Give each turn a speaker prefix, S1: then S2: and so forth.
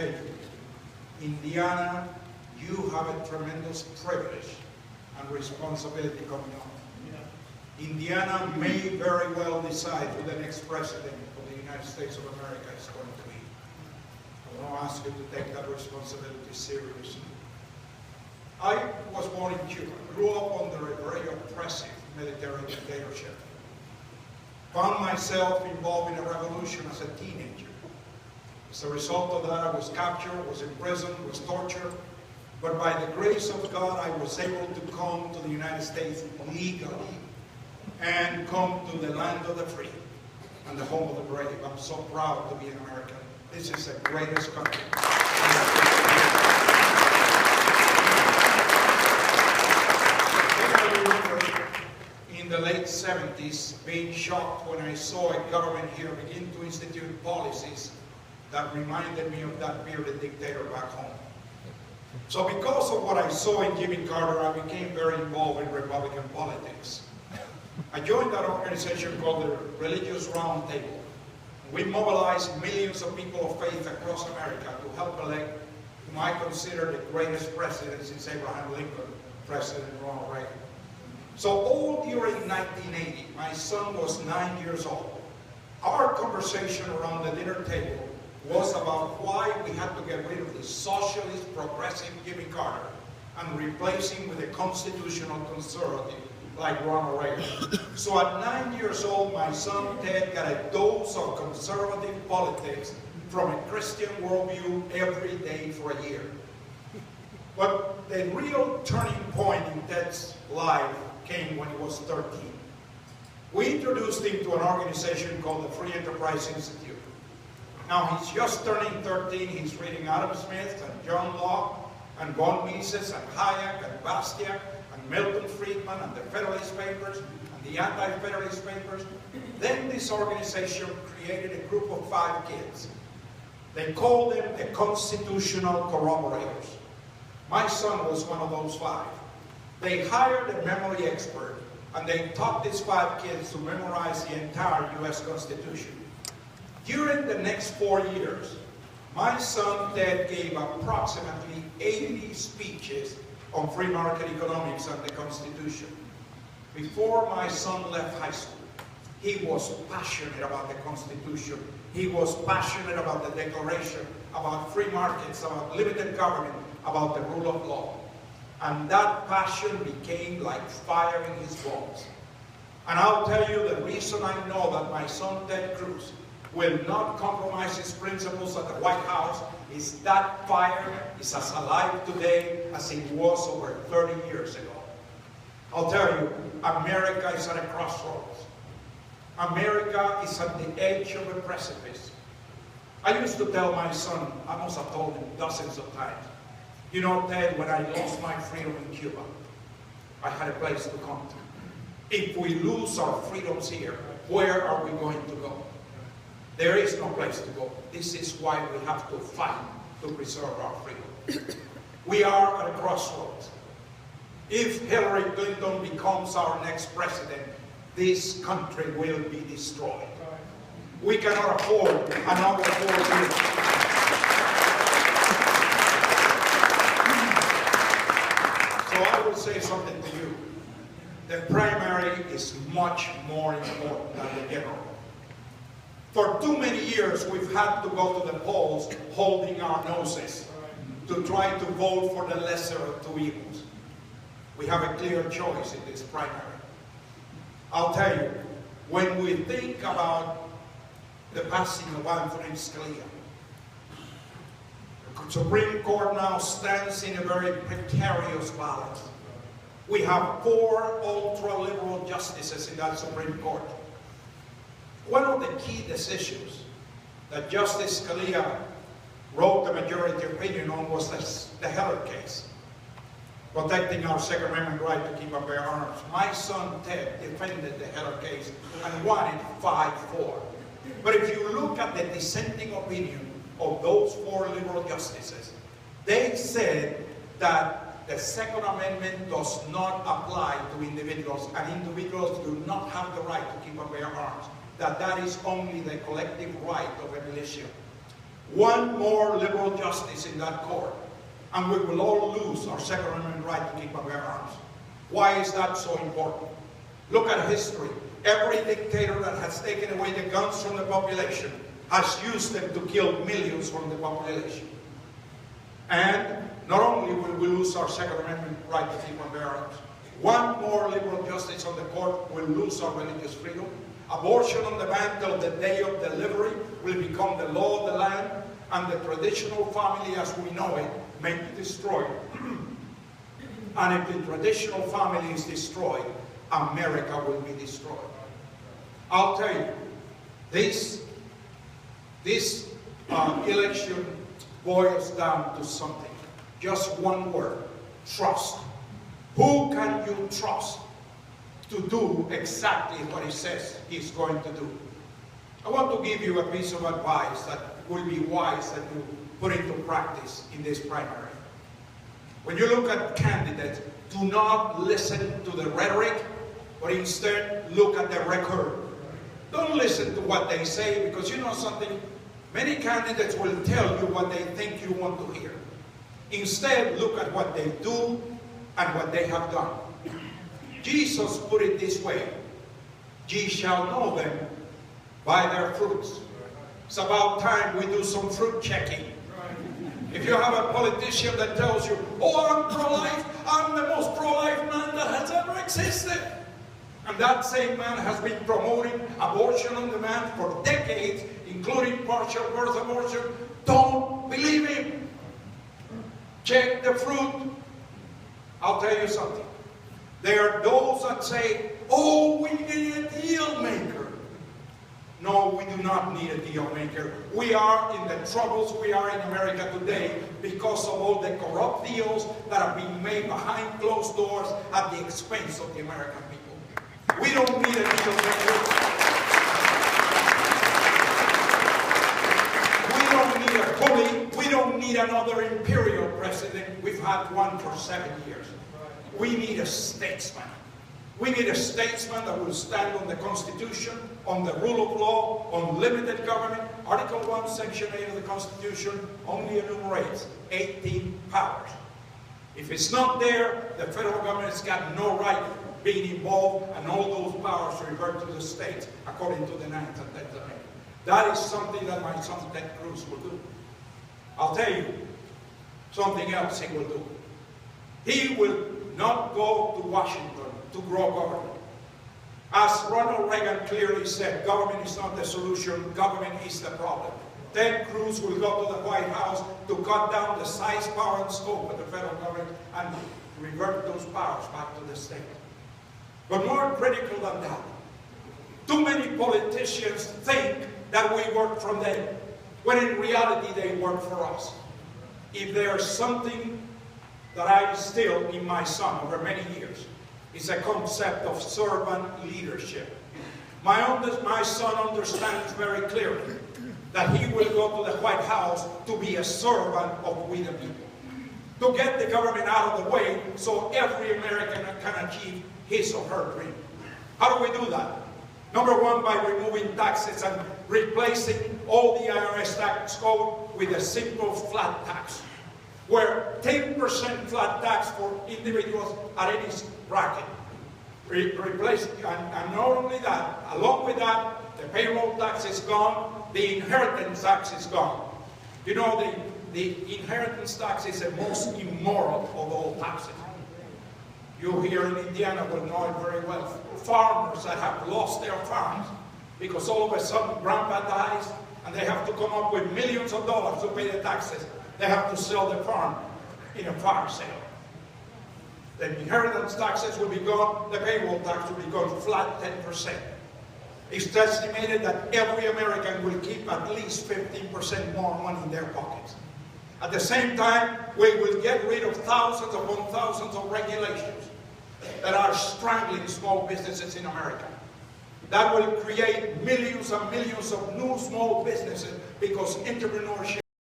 S1: tell you, Indiana, you have a tremendous privilege and responsibility coming up. Yeah. Indiana may very well decide who the next president of the United States of America is going to be. I want to ask you to take that responsibility seriously. I was born in Cuba, grew up under a very oppressive military dictatorship. Found myself involved in a revolution as a teenager. As a result of that, I was captured, was imprisoned, was tortured. But by the grace of God, I was able to come to the United States legally and come to the land of the free and the home of the brave. I'm so proud to be an American. This is the greatest country. In the late 70s, being shocked when I saw a government here begin to institute policies that reminded me of that bearded dictator back home. So because of what I saw in Jimmy Carter, I became very involved in Republican politics. I joined that organization called the Religious Roundtable. We mobilized millions of people of faith across America to help elect whom I consider the greatest president since Abraham Lincoln, President Ronald Reagan. So all during 1980, my son was 9 years old. Our conversation around the dinner table was about why we had to get rid of the socialist, progressive Jimmy Carter and replace him with a constitutional conservative like Ronald Reagan. So at 9 years old, my son Ted got a dose of conservative politics from a Christian worldview every day for a year. But the real turning point in Ted's life came when he was 13. We introduced him to an organization called the Free Enterprise Institute. Now he's just turning 13, he's reading Adam Smith and John Locke and von Mises and Hayek and Bastiat and Milton Friedman and the Federalist Papers and the Anti-Federalist Papers. Then this organization created a group of 5 kids. They called them the Constitutional Corroborators. My son was one of those 5. They hired a memory expert and they taught these 5 kids to memorize the entire U.S. Constitution. During the next 4 years, my son Ted gave approximately 80 speeches on free market economics and the Constitution. Before my son left high school, he was passionate about the Constitution. He was passionate about the Declaration, about free markets, about limited government, about the rule of law. And that passion became like fire in his bones. And I'll tell you the reason I know that my son Ted Cruz will not compromise his principles at the White House is that fire is as alive today as it was over 30 years ago. I'll tell you, America is at a crossroads. America is at the edge of a precipice. I used to tell my son, I must have told him dozens of times, you know, Ted, when I lost my freedom in Cuba, I had a place to come to. If we lose our freedoms here, where are we going to go? There is no place to go. This is why we have to fight to preserve our freedom. We are at a crossroads. If Hillary Clinton becomes our next president, this country will be destroyed. We cannot afford another 4 years. So I will say something to you. The primary is much more important than the general. For too many years, we've had to go to the polls holding our noses to try to vote for the lesser of 2 evils. We have a clear choice in this primary. I'll tell you, when we think about the passing of Anthony Scalia, the Supreme Court now stands in a very precarious balance. We have 4 ultra-liberal justices in that Supreme Court. One of the key decisions that Justice Scalia wrote the majority opinion on was the Heller case, protecting our Second Amendment right to keep and bear arms. My son Ted defended the Heller case and won it 5-4. But if you look at the dissenting opinion of those 4 liberal justices, they said that the Second Amendment does not apply to individuals, and individuals do not have the right to keep and bear arms. That is only the collective right of a militia. One more liberal justice justice in that court. And we will all lose our Second Amendment right to keep and bear arms. Why is that so important? Look at history. Every dictator that has taken away the guns from the population has used them to kill millions from the population. And not only will we lose our Second Amendment right to keep and bear arms, one more liberal justice on the court will lose our religious freedom. Abortion on demand till the day of delivery will become the law of the land, and the traditional family as we know it may be destroyed. And if the traditional family is destroyed, America will be destroyed. I'll tell you, this election boils down to something. Just one word: trust. Who can you trust to do exactly what he says he's going to do? I want to give you a piece of advice that will be wise that you put into practice in this primary. When you look at candidates, do not listen to the rhetoric, but instead look at the record. Don't listen to what they say, because you know something? Many candidates will tell you what they think you want to hear. Instead, look at what they do and what they have done. Jesus put it this way: ye shall know them by their fruits. It's about time we do some fruit checking. If you have a politician that tells you, oh, I'm pro-life, I'm the most pro-life man that has ever existed, and that same man has been promoting abortion on demand for decades, including partial birth abortion, don't believe him. Check the fruit. I'll tell you something. There are those that say, oh, we need a deal maker. No, we do not need a deal maker. We are in the troubles we are in America today because of all the corrupt deals that are being made behind closed doors at the expense of the American people. We don't need a deal maker. We don't need a bully. We don't need another imperial president. We've had one for 7 years. We need a statesman. We need a statesman that will stand on the Constitution, on the rule of law, on limited government. Article 1, Section 8 of the Constitution only enumerates 18 powers. If it's not there, the federal government has got no right being involved, and all those powers revert to the states, according to the 9th and 10th Amendment. That is something that my son Ted Cruz will do. I'll tell you something else he will do. He will not go to Washington to grow government. As Ronald Reagan clearly said, government is not the solution, government is the problem. Ted Cruz will go to the White House to cut down the size, power, and scope of the federal government and revert those powers back to the state. But more critical than that, too many politicians think that we work for them, when in reality they work for us. If there's something that I instilled in my son over many years, it's a concept of servant leadership. My son understands very clearly that he will go to the White House to be a servant of we the people, to get the government out of the way so every American can achieve his or her dream. How do we do that? Number one, by removing taxes and replacing all the IRS tax code with a simple flat tax, where 10% flat tax for individuals at any bracket. And not only that, along with that, the payroll tax is gone, the inheritance tax is gone. You know, the inheritance tax is the most immoral of all taxes. You here in Indiana will know it very well. Farmers that have lost their farms because all of a sudden grandpa dies and they have to come up with millions of dollars to pay the taxes. They have to sell the farm in a fire sale. The inheritance taxes will be gone, the payroll tax will be gone flat 10%. It's estimated that every American will keep at least 15% more money in their pockets. At the same time, we will get rid of thousands upon thousands of regulations that are strangling small businesses in America. That will create millions and millions of new small businesses because entrepreneurship